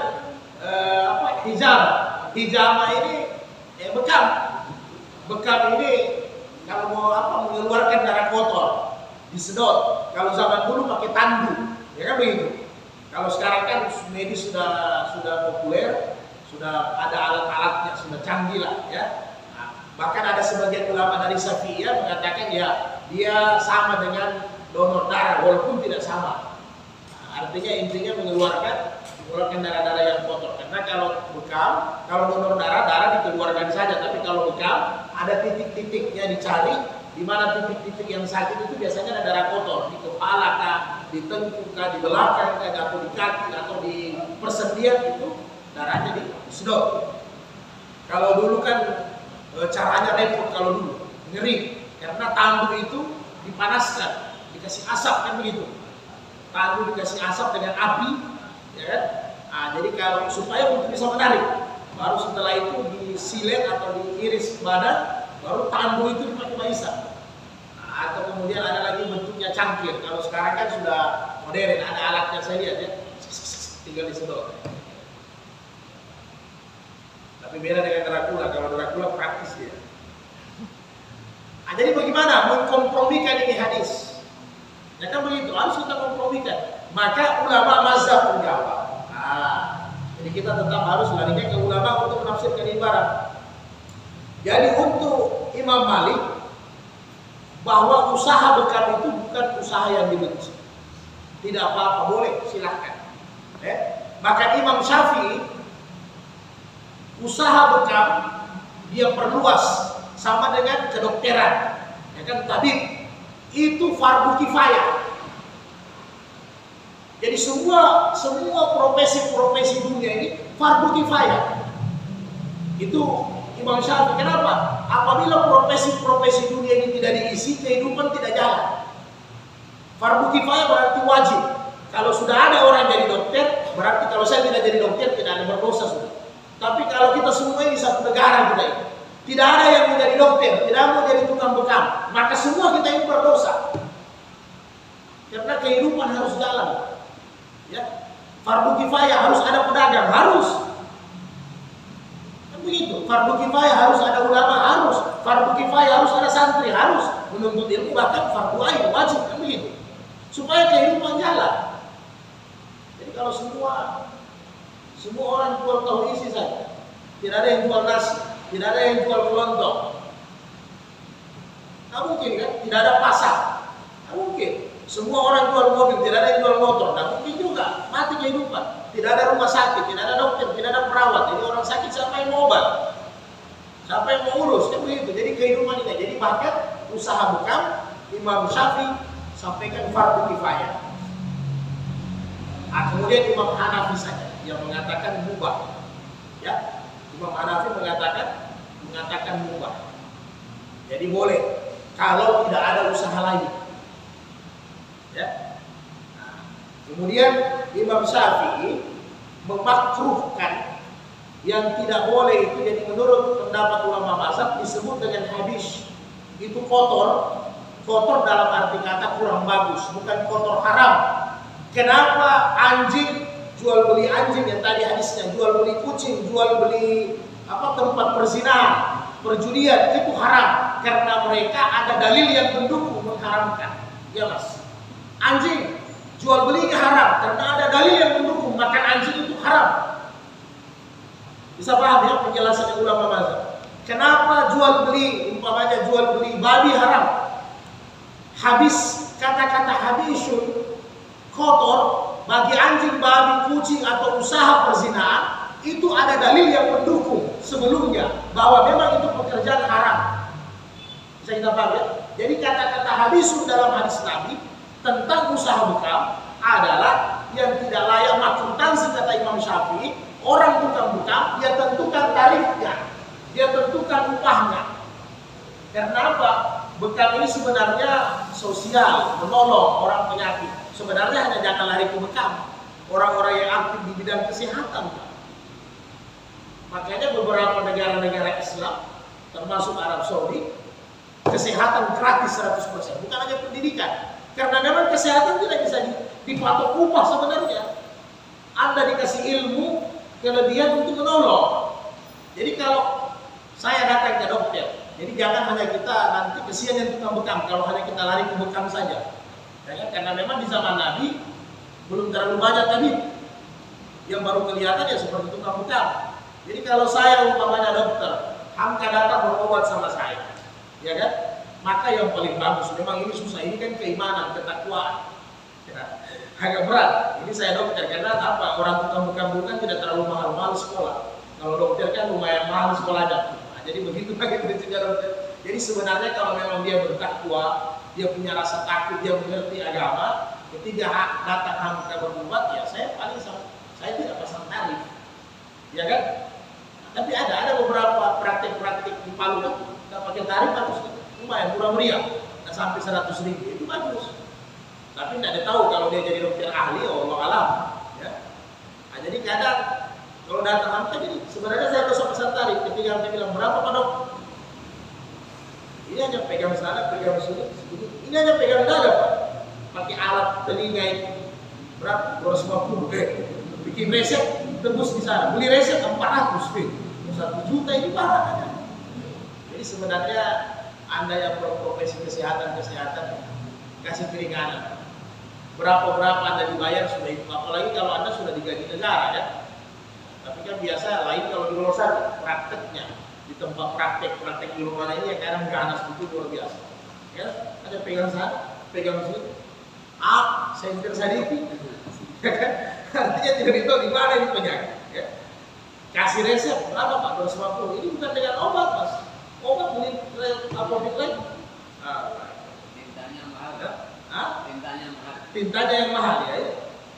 hijama. Hijama ini bekam. Bekam ini kalau mau mengeluarkan darah kotor, disedot. Kalau zaman dulu pakai tandu, ya kan begitu. Kalau sekarang kan medis sudah populer, sudah ada alat-alatnya, sudah canggih lah ya. Bahkan ada sebagian ulama dari Syafi'iyah mengatakan ya dia sama dengan donor darah walaupun tidak sama. Artinya intinya mengeluarkan darah-darah yang kotor. Karena kalau bekam, kalau donor darah dikeluarkan saja. Tapi kalau bekam ada titik-titiknya dicari, di mana titik-titik yang sakit itu biasanya ada darah kotor di kepala kah, di tengkuk kah, di belakang kah, atau di kaki atau di persendian, itu darahnya disedot. Kalau dulu kan caranya repot, kalau dulu ngeri karena tandu itu dipanaskan, dikasih asap kan begitu. Tandu dikasih asap dengan api, ya kan? Nah, jadi kalau supaya untuk bisa menarik, baru setelah itu disilet atau diiris badan, baru tandu itu dipakai maisa. Nah, atau kemudian ada lagi bentuknya cangkir. Kalau sekarang kan sudah modern, ada alatnya saya lihat ya, tinggal disedot. Tapi beda dengan Dracula. Kalau Dracula praktis dia. Nah, jadi bagaimana mengkompromikan ini hadis? Ya kan begitu, harus kita kompromikan. Maka ulama mazhab menjawab. Nah, jadi kita tetap harus larinya ke ulama untuk menafsirkan ibarat. Jadi untuk Imam Malik, bahwa usaha bekam itu bukan usaha yang dibenci. Tidak apa-apa, boleh, silahkan. Maka Imam Syafi'i, usaha bekam dia perluas sama dengan kedokteran, ya kan, tabib itu fardu kifayah. Jadi semua profesi dunia ini fardu kifayah. Itu Imam Syafi'i. Kenapa? Apabila profesi dunia ini tidak diisi, kehidupan tidak jalan. Fardu kifayah berarti wajib. Kalau sudah ada orang jadi dokter, berarti kalau saya tidak jadi dokter tidak ada berdosa sudah. Tapi kalau kita semua ini satu negara kita ini, tidak ada yang mau jadi dokter, tidak mau jadi tukang bekam, maka semua kita ini berdosa. Karena kehidupan harus jalan. Ya, fardu kifayah harus ada pedagang, harus. Kan begitu. Fardu kifayah harus ada ulama, harus. Fardu kifayah harus ada santri, harus. Menuntut ilmu bahkan fardu ain, wajib, kan begitu. Supaya kehidupan jalan. Jadi kalau semua orang jual tahu isi saja, tidak ada yang jual nasi, tidak ada yang jual kelontong. Tidak mungkin kan? Tidak ada pasar. Tidak mungkin. Semua orang jual mobil, tidak ada yang jual motor. Tidak mungkin juga. Mati kehidupan. Tidak ada rumah sakit, tidak ada dokter, tidak ada perawat. Jadi orang sakit siapa yang mau obat? Siapa yang mau urus? Kan begitu. Jadi kehidupan ini. Jadi bahkan usaha bekam Imam Syafi'i sampaikan fardu kifayah. Nah, kemudian Imam Hanafi saja yang mengatakan mubah. Ya, Imam Hanafi mengatakan mubah. Jadi boleh kalau tidak ada usaha lain. Ya. Nah, kemudian Imam Syafi'i memakruhkan yang tidak boleh itu. Jadi menurut pendapat ulama mazhab disebut dengan habis. Itu kotor dalam arti kata kurang bagus, bukan kotor haram. Kenapa anjing, jual beli anjing yang tadi hadisnya, jual beli kucing, jual beli tempat perzinahan, perjudian itu haram karena mereka ada dalil yang mendukung mengharamkan. Ya mas, anjing jual belinya haram karena ada dalil yang mendukung makan anjing itu haram. Bisa paham ya penjelasan ulama mazhab? Kenapa jual beli, umpamanya jual beli babi haram? Habis kata-kata habisun kotor bagi anjing, babi, kucing atau usaha perzinahan itu ada dalil yang mendukung sebelumnya bahwa memang itu pekerjaan haram. Bisa kita paham ya? Jadi kata-kata habisun dalam hadis Nabi tentang usaha bekam adalah yang tidak layak makruh tanzih kata Imam Syafi'i. Orang tukang bekam dia tentukan tarifnya, dia tentukan upahnya. Karena apa? Bekam ini sebenarnya sosial, menolong orang penyakit. Sebenarnya hanya jangan lari ke bekam orang-orang yang aktif di bidang kesehatan. Makanya beberapa negara-negara Islam termasuk Arab Saudi kesehatan gratis 100%, bukan hanya pendidikan. Karena memang kesehatan tidak bisa dipatok upah sebenarnya. Anda dikasih ilmu, kelebihan untuk menolong. Jadi kalau saya datang ke dokter, jadi jangan hanya kita nanti kesian yang tukang bekam kalau hanya kita lari ke bekam saja. Ya, karena memang di zaman Nabi belum terlalu banyak tadi yang baru kelihatan ya seperti tukang bekam. Jadi kalau saya umpamanya dokter, Hamka datang berobat sama saya, ya kan? Maka yang paling bagus memang ini susah, ini kan keimanan, ketakwaan. Ya, agak berat. Ini saya dokter karena apa? Orang tukang bekam tidak terlalu mahal-mahal sekolah. Kalau dokter kan lumayan mahal sekolahnya. Nah, jadi begitu bagi prinsipnya dokter. Jadi sebenarnya kalau memang dia bertakwa, dia punya rasa takut, dia mengerti agama, ketika datang Hamka berobat, ya saya tidak pasang tarif, ya kan? Tapi ada beberapa praktik-praktik di Palu kan nggak pakai tarif bagus, lumayan murah meriah, nggak sampai 100.000, itu bagus. Tapi tidak tahu kalau dia jadi dokter ahli, Allah alam. Ya. Nah, jadi kadang kalau datang Hamka, jadi sebenarnya saya besok pesan tarif. Ketika Hamka bilang berapa Pak Dok? Ini hanya pegang sana, pegang sini. Ini hanya pegang dada Pak. Pakai alat telinga itu berapa? 250. Bikin resep tembus di sana. Beli resep 400. 1 juta ini parah. Jadi sebenarnya Anda yang berprofesi kesehatan kasih keringanan. Berapa Anda dibayar sudah itu. Apalagi kalau Anda sudah digaji negara ya. Tapi kan biasa lain kalau di luar sana prakteknya di tempat praktek di luar ini yang kadang ganas itu luar biasa. Ya, ada pegang sana, pegang sini. Senter sedikit. Artinya tidak tahu di mana ini penyakit. Ya. Kasih resep berapa Pak? 250. Ini bukan dengan obat Mas. Obat beli apotek lain. Tintanya mahal. Tintanya mahal. Tintanya yang mahal ya.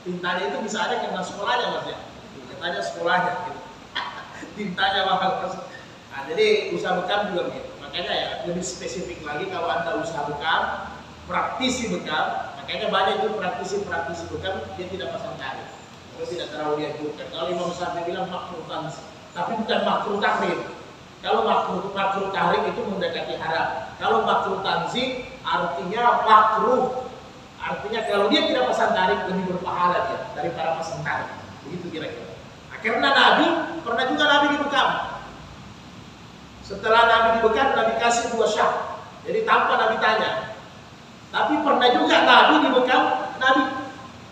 Tintanya itu bisa ada karena sekolahnya Mas ya. Tintanya sekolahnya. Gitu. Tintanya mahal Mas. Nah, jadi usaha bekam juga begitu. Makanya ya lebih spesifik lagi kalau Anda usaha bekam, praktisi bekam, makanya banyak itu praktisi bekam dia tidak pasang tarif. Kalau tidak terlalu dianjurkan. Kalau Imam Syafi'i bilang makruh tanzih, tapi bukan makruh tahrim. Kalau makruh tahrim itu mendekati haram. Kalau makruh tanzih artinya makruh. Artinya kalau dia tidak pasang tarif lebih berpahala dia daripada pasang tarif. Begitu kira-kira. Nah, karena Nabi pernah juga Nabi dibekam. Setelah Nabi dibekam, Nabi kasih 2 syah. Jadi tanpa Nabi tanya. Tapi pernah juga Nabi dibekam, Nabi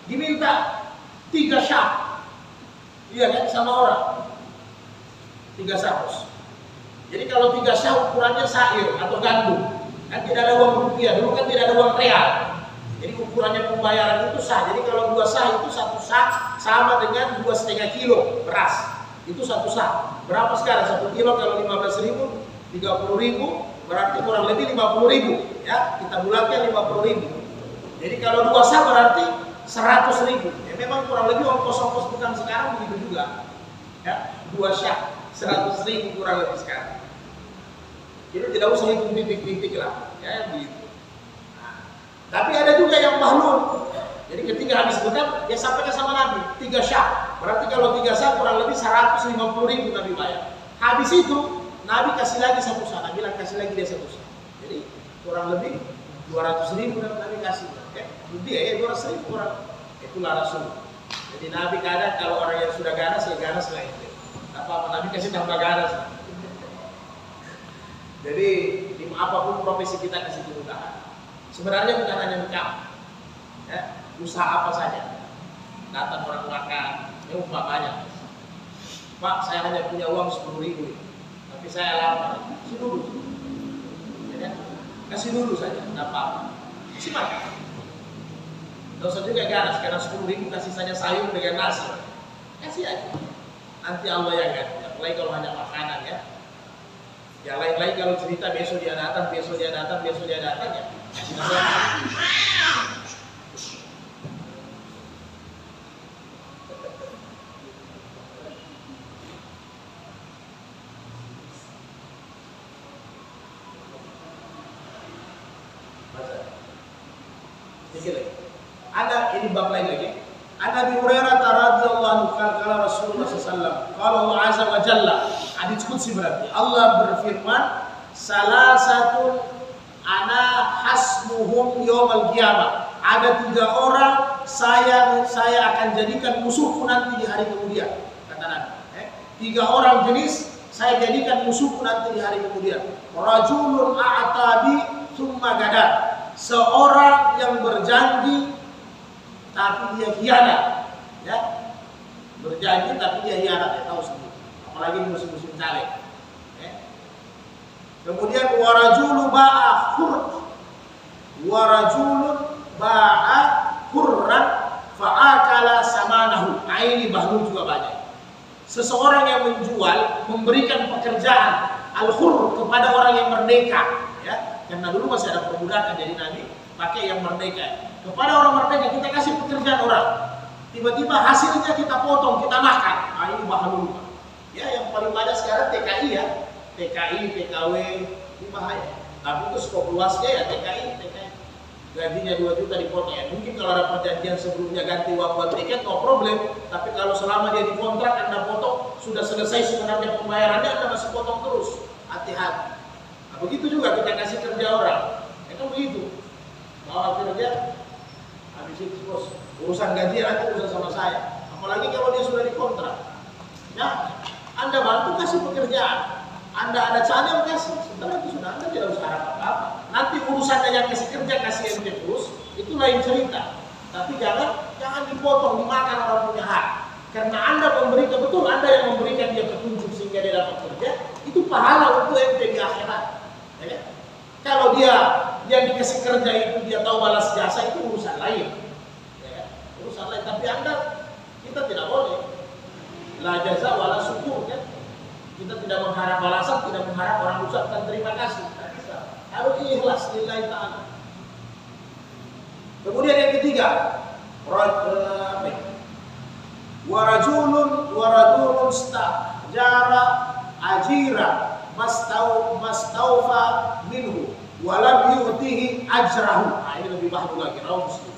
diminta 3 syah. Iya kan sama orang. 3 sahus. Jadi kalau 3 syah ukurannya sair atau gandum. Kan tidak ada uang rupiah, dulu kan tidak ada uang real. Jadi ukurannya pembayaran itu sah. Jadi kalau 2 sah itu 1 sah sama dengan 2,5 kilo beras. Itu 1 sah. Berapa sekarang? 1 kilo kalau 15.000, 30.000, berarti kurang lebih 50.000. Ya, kita bulatkan 50.000. Jadi kalau 2 sah berarti 100.000. Ya memang kurang lebih ongkos-ongkos bekam sekarang begitu juga. Ya, 2 syah 100.000 kurang lebih sekarang. Jadi tidak usah hitung titik-titik lah. Ya, begitu. Nah, tapi ada juga yang mahlul. Jadi ketika habis bekam, dia sampaikan sama Nabi 3 syah. Berarti kalau 3 syah kurang lebih 150.000 Nabi bayar. Habis itu Nabi kasih lagi 1 syah. Nabi bilang kasih lagi dia 1 syah. Jadi kurang lebih 200.000 Nabi kasih. Lebih ya 200.000 kurang. Itulah Rasul. Jadi Nabi kadang kalau orang yang sudah ganas ya ganas lah itu. apa-apa, Nabi kasih tambah ganas. Jadi di apapun profesi kita kasih kemudahan. Sebenarnya bukan hanya mencap, ya, usaha apa saja. Datang orang makan, ya umpamanya, Pak, saya hanya punya uang 10.000, tapi saya lapar, kasih dulu, ya, kasih dulu saja, tidak apa-apa, kasih makan. Tidak usah juga ganas, karena 10.000 kasih saja sayur dengan nasi, kasih aja. Nanti Allah yang ganti, apalagi kalau hanya makanan ya. Yang lain-lain kalau cerita besok dia datang, besok dia datang, besok dia datang ya. Kasih makan. Ada ini bab lain lagi. Ada Abi Hurairah radhiyallahu anhu kala Rasulullah sallallahu qala Allah azza wa jalla. Hadits qudsi berarti Allah berfirman, salasatun ana hasmuhum yaumil qiyamah. Ada 3 orang saya akan jadikan musuhku nanti di hari kemudian, kata Nabi. 3 orang jenis saya jadikan musuhku nanti di hari kemudian. Rajulun a'tabi tsumma gadar. Seorang yang berjanji tapi dia khianat, ya, berjanji tapi dia khianat, ya tahu sendiri, apalagi musim-musim caleg. Ya. Kemudian warajulun ba'a hurran fa'akala samanahu. Nah, ini bahlul juga banyak. Seseorang yang menjual, memberikan pekerjaan al-hur kepada orang yang merdeka, ya, karena dulu masih ada perbudakan, jadi Nabi pakai yang merdeka. Kepada orang merdeka kita kasih pekerjaan orang, tiba-tiba hasilnya kita potong, kita makan. Nah, ini bahlul. Ya, yang paling banyak sekarang TKI ya, TKI, TKW, ini bahaya. Tapi itu skop luasnya ya TKI. Gajinya 2 juta dipotong ya. Mungkin kalau ada perjanjian sebelumnya ganti uang buat tiket, no problem. Tapi kalau selama dia dikontrak Anda potong, sudah selesai sebenarnya pembayarannya, Anda masih potong terus. Hati-hati. Nah, begitu juga kita kasih kerja orang. Ya kan begitu. Bawa kerja, habis itu bos, urusan gaji nanti urusan sama saya. Apalagi kalau dia sudah dikontrak. Ya, Anda bantu kasih pekerjaan. Anda ada channel kasih, setelah itu sudah Anda tidak usah harap apa-apa. Nanti urusannya yang kasih kerja, kasih MT terus, itu lain cerita. Tapi jangan dipotong, dimakan orang punya hak. Karena Anda memberikan, betul Anda yang memberikan dia petunjuk sehingga dia dapat kerja, itu pahala untuk MT di akhirat. Ya. Kalau dia yang dikasih kerja itu dia tahu balas jasa, itu urusan lain. Ya. Urusan lain, tapi kita tidak boleh. La jaza wala syukur kan. Kita tidak mengharap balasan, tidak mengharap orang ucapkan terima kasih. Tidak bisa. Harus ikhlas lillahi ta'ala. Kemudian yang ketiga, warajulun stajara ajira mastaufa minhu walam yu'tihi ajrahu. Nah, ini lebih bagus lagi, rawi Muslim.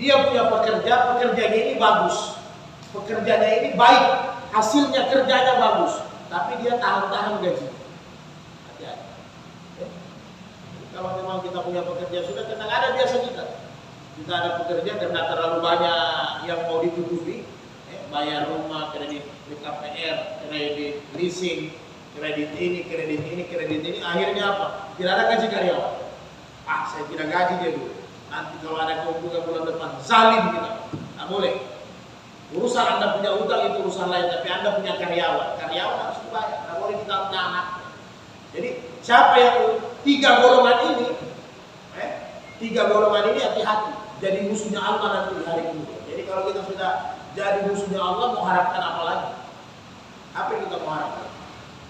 Dia punya pekerjaannya ini bagus. Pekerjaannya ini baik. Hasilnya kerjanya bagus, tapi dia tahan gaji. Hati-hati. Kalau memang kita punya pekerja sudah tenang, ada biasa kita ada pekerja karena terlalu banyak yang mau ditutupi, bayar rumah, kredit KPR, kredit leasing, kredit ini, akhirnya apa? Tidak ada gaji karyawan. Saya tidak gaji dia dulu. Nanti kalau ada keuntungan bulan depan, zalim kita. Tidak boleh. Urusan Anda punya utang itu urusan lain, tapi Anda punya karyawan harus dibayar, tidak boleh kita menahan. Jadi siapa yang 3 golongan ini hati-hati, jadi musuhnya Allah nanti di hari kemudian. Jadi kalau kita sudah jadi musuhnya Allah, mau harapkan apa lagi? Apa yang kita mau harapkan?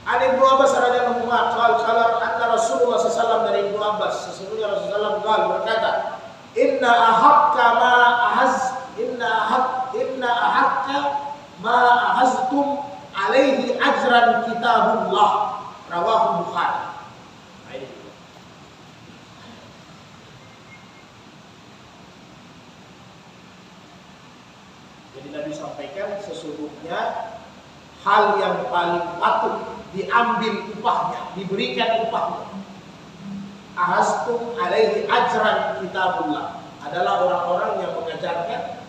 Ada Ibnu Abbas radhiyallahu anhu kalau anna Rasulullah sallallahu dari Ibnu Abbas, sesungguhnya Rasulullah berkata, inna ahakka ma ahaztum alaihi ajran kitabullah, rawahu Bukhari. Jadi Nabi sampaikan sesungguhnya hal yang paling patut diambil upahnya, diberikan upahnya, ahaztum alaihi ajran kitabullah, adalah orang-orang yang mengajarkan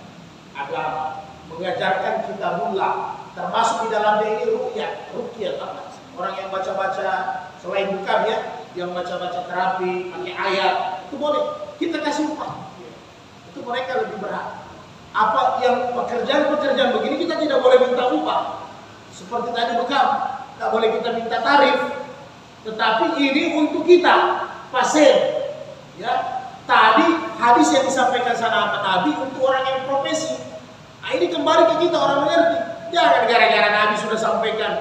agama, mengajarkan kitabullah, Termasuk di dalamnya ini ruqyah apa? Orang yang baca-baca selain bukan ya, yang baca-baca terapi, pakai ayat, itu boleh. Kita kasih upah. Itu mereka lebih berhak. Apa yang pekerjaan-pekerjaan begini kita tidak boleh minta upah. Seperti tadi bekam, tak boleh kita minta tarif. Tetapi ini untuk kita, pasien. Ya, tadi hadis yang disampaikan sahabat Nabi untuk orang yang profesi. Nah, ini kembali ke kita orang mengerti. Jangan gara-gara Nabi sudah sampaikan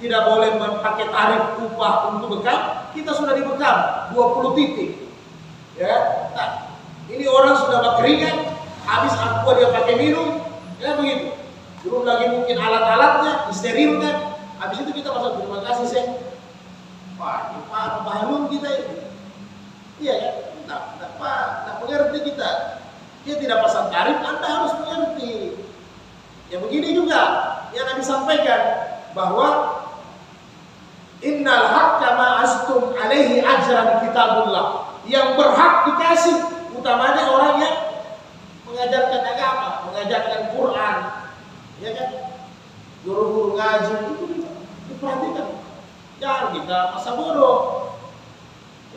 tidak boleh memakai tarif upah untuk bekam, kita sudah dibekam 20 titik. Ya, nah, ini orang sudah berkeringat, habis aqua dia pakai minum, ya begitu. Belum lagi mungkin alat-alatnya disterilkan. Habis itu kita masuk terima kasih Seh. Wah, ini Pak Bahlul kita ini. Iya ya, tak mengerti kita. Dia tidak pasang tarif, Anda harus mengerti. Ya begini juga yang Nabi sampaikan bahwa innal haqqa ma astum alaihi ajran kitabullah. Yang berhak dikasih utamanya orang yang mengajarkan agama, mengajarkan Quran. Ya kan? Guru-guru ngaji itu diperhatikan. Jangan kita masa bodoh.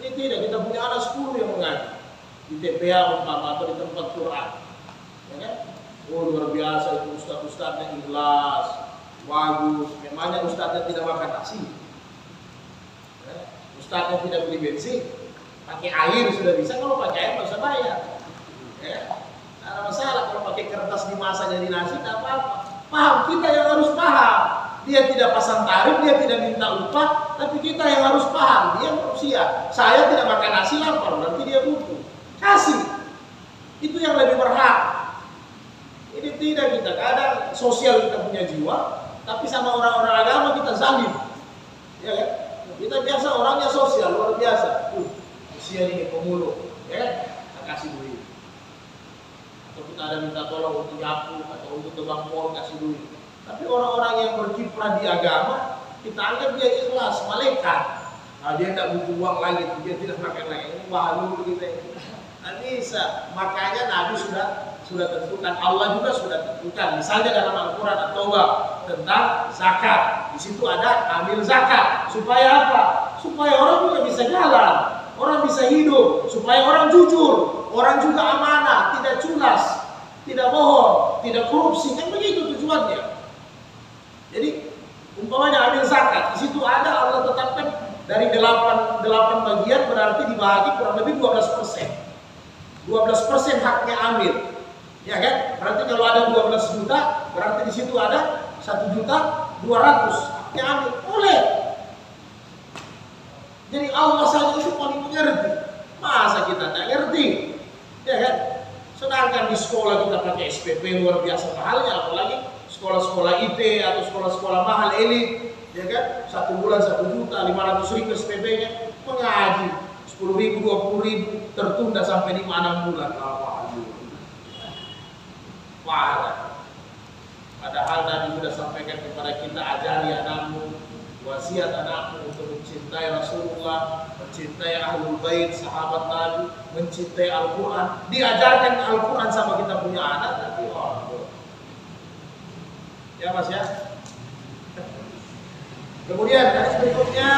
Ini tidak, kita punya anak 10 yang mengaji di TPA umpama atau di tempat Quran. Ya kan? Oh luar biasa itu ustaz-ustaznya ikhlas, bagus. Memangnya ustaznya tidak makan nasi? Ya? Ustaznya tidak beli bensin, pakai air sudah bisa. Kalau pakai air nggak usah bayar. Ya? Tidak ada masalah kalau pakai kertas dimasak jadi nasi, tidak apa-apa. Paham, kita yang harus paham. Dia tidak pasang tarif, dia tidak minta upah, tapi kita yang harus paham. Dia manusia. Saya tidak makan nasi lapar, nanti dia butuh. Kasih. Itu yang lebih berhak. Ini tidak kita kadang sosial kita punya jiwa, tapi sama orang-orang agama kita zalim. Ya kan? Kita biasa orangnya sosial luar biasa. Usia ini pemulung, ya kan? Kita kasih duit. Atau kita ada minta tolong untuk nyapu atau untuk tebang pohon kasih duit. Tapi orang-orang yang berkiprah di agama, kita anggap dia ikhlas, malaikat. Nah, dia tidak butuh uang lagi, dia tidak makan lagi. Ini bahalu kita ini. Tidak bisa. Makanya Nabi sudah tentukan, Allah juga sudah tentukan. Misalnya dalam Al-Quran At-Taubah tentang zakat. Di situ ada ambil zakat. Supaya apa? Supaya orang juga bisa jalan, orang bisa hidup, supaya orang jujur, orang juga amanah, tidak culas, tidak bohong, tidak korupsi. Kan begitu tujuannya. Jadi umpamanya ambil zakat, di situ ada Allah tetapkan dari 8 bagian berarti dibagi kurang lebih 12%. 12% haknya ambil. Ya kan? Berarti kalau ada 12 juta, berarti di situ ada 1.200.000 haknya ambil. Boleh. Jadi Allah saja itu paling mengerti. Masa kita tidak ngerti? Ya kan? Sedangkan di sekolah kita pakai SPP luar biasa mahalnya, apalagi sekolah-sekolah IT atau sekolah-sekolah mahal elit, ya kan? 1 bulan 1.500.000 SPP-nya, mengaji 10.000, 20.000, tertunda sampai 5-6 bulan. Parah. Padahal Nabi sudah sampaikan kepada kita, ajari anakmu, wasiat anakmu untuk mencintai Rasulullah, mencintai Ahlul Bait, sahabat Nabi, mencintai Al-Quran. Diajarkan Al-Quran sama kita punya anak, tapi ya Mas ya. Kemudian hadis berikutnya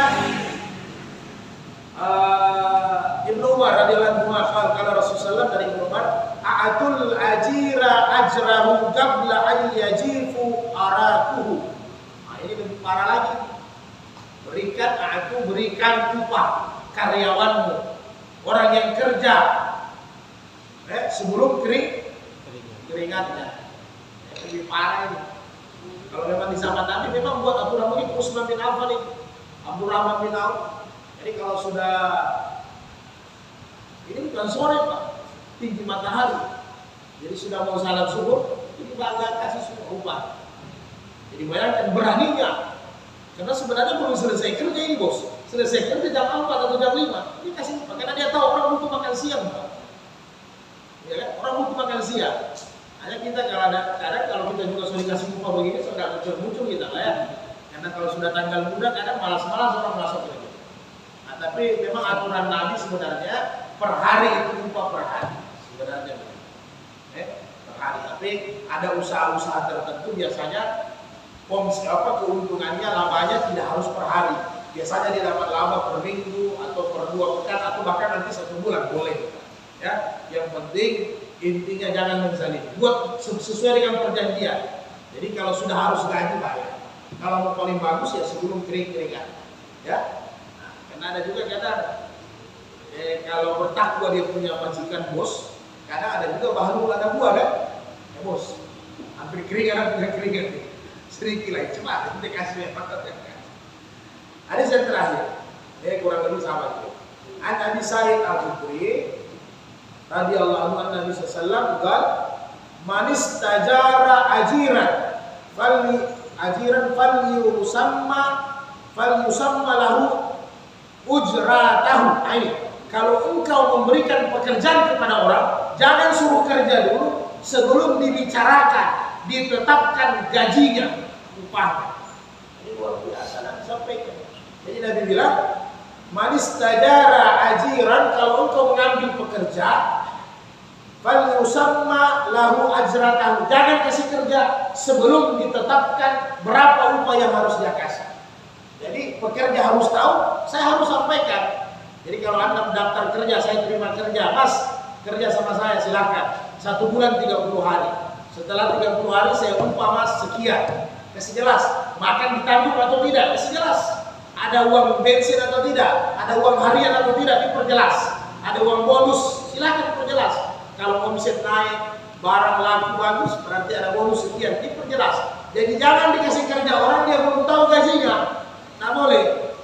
Ibnu Umar radhiyallahu anhu kala Rasulullah dari Ibnu Umar, a'atul ajira ajrahu qabla an yajifu arakuhu. Nah, ini lebih parah lagi. Berikan upah karyawanmu, orang yang kerja sebelum keringatnya. Lebih parah ini. Kalau memang di zaman Nabi memang buat aturan begitu. Utsman bin Affan ini, Abdurrahman bin Auf. Jadi kalau sudah ini bukan sore Pak, tinggi matahari. Jadi sudah mau salat subuh, ini bangga kasih semua upah. Jadi bayangkan beraninya. Karena sebenarnya belum selesai kerja ini bos. Selesai kerja jam 4 atau jam 5. Ini kasih upah. Karena dia tahu orang butuh makan siang Pak. Ya kan? Orang butuh makan siang. Hanya kita kadang kalau kita juga sudah dikasih upah begini, sudah muncul kita lah ya. Karena kalau sudah tanggal muda kadang malas-malas orang masuk kerja. Nah, tapi memang aturan Nabi sebenarnya per hari itu upah per hari sebenarnya. Per hari. Tapi ada usaha-usaha tertentu biasanya keuntungannya, labanya tidak harus per hari. Biasanya dia dapat laba per minggu atau per 2 pekan atau bahkan nanti 1 bulan boleh. Ya, yang penting intinya jangan menzalimi. Buat sesuai dengan perjanjian. Jadi kalau sudah harus gaji bayar. Kalau mau paling bagus ya sebelum kering-keringan. Ya. Nah, karena ada juga kadang kalau bertakwa dia punya majikan bos, kadang ada juga bahan ada buah kan? Ya bos, hampir keringan, hampir keringan. Sedikit lah, cepat nanti kasih memang. Hadis yang terakhir, kurang lebih sama itu. An Abi Sa'id Al-Khudri radhiyallahu anhu Nabi sallallahu qala man istajara ajiran falyusamma lahu ujratahu. Kalau engkau memberikan pekerjaan kepada orang, jangan suruh kerja dulu sebelum dibicarakan, ditetapkan gajinya, upahnya. Ini luar biasa Nabi sampaikan. Jadi Nabi bilang, manis tajara ajiran, kalau engkau mengambil pekerja, falyusamma lahu ajratahu. Jangan kasih kerja sebelum ditetapkan berapa upah yang harus dia kasih. Jadi pekerja harus tahu, saya harus sampaikan. Jadi kalau Anda mendaftar kerja, saya terima kerja, Mas, kerja sama saya silakan. 1 bulan 30 hari. Setelah 30 hari saya upah Mas sekian. Kasih jelas, makan ditanggung atau tidak, kasih jelas. Ada uang bensin atau tidak, ada uang harian atau tidak, diperjelas. Ada uang bonus, silakan diperjelas. Kalau omset naik, barang laku bagus, berarti ada bonus sekian, diperjelas. Jadi jangan dikasih kerja orang dia belum tahu gajinya, tak boleh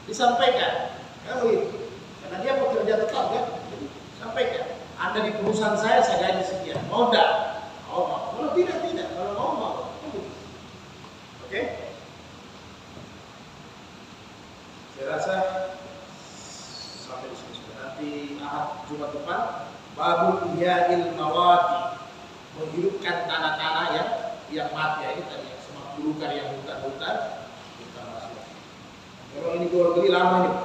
disampaikan. Kan begitu. Karena dia pekerja tetap kan. Jadi sampaikan, Anda di perusahaan saya gaji sekian. Mau enggak? Mau. Kalau tidak. Kalau mau. Oke? Saya rasa sampai di sini sudah. Nanti Jumat depan babul ihya'il mawati, menghidupkan tanah-tanah yang mati ya, ini tadi yang semak belukar, yang hutan-hutan kita masuk. Memang ini jual beli lama nih.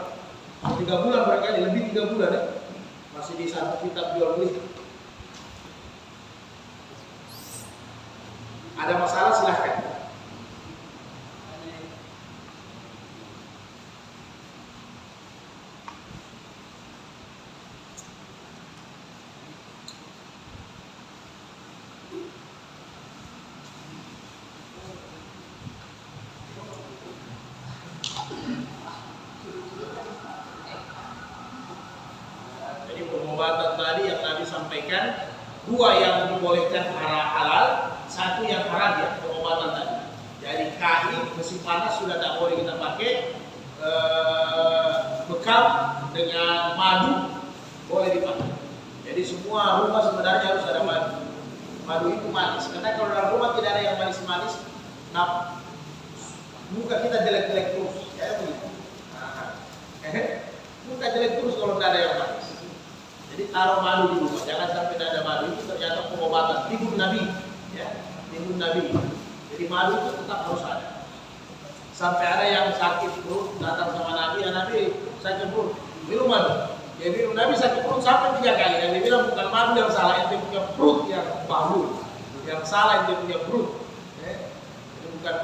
3 bulan barangkali, lebih 3 bulan ya. Masih di satu kitab jual beli. Ada masalah silahkan. Pengobatan tadi yang Nabi sampaikan, 2 yang dibolehkan halal, 1 yang haram ya, pengobatan tadi. Jadi kain mesin panas sudah tak boleh kita pakai, bekam dengan madu boleh dipakai. Jadi semua rumah sebenarnya harus ada madu. Madu itu manis, karena kalau dalam rumah tidak ada yang manis-manis, nah, muka kita jelek-jelek terus, ya begitu. Muka jelek terus kalau tidak ada yang manis. Jadi taruh madu di rumah, jangan sampai tidak ada madu. Itu ternyata pengobatan, timbun Nabi, ya, timbun Nabi. Jadi madu itu tetap harus ada. Sampai ada yang sakit perut datang sama Nabi, ya Nabi sakit perut, minum madu. Dia minum, Nabi sakit perut sampai 3 kali. Dan dia bilang bukan madu yang salah, yang dia punya perut yang bahu. Yang salah yang dia punya perut. Jadi bukan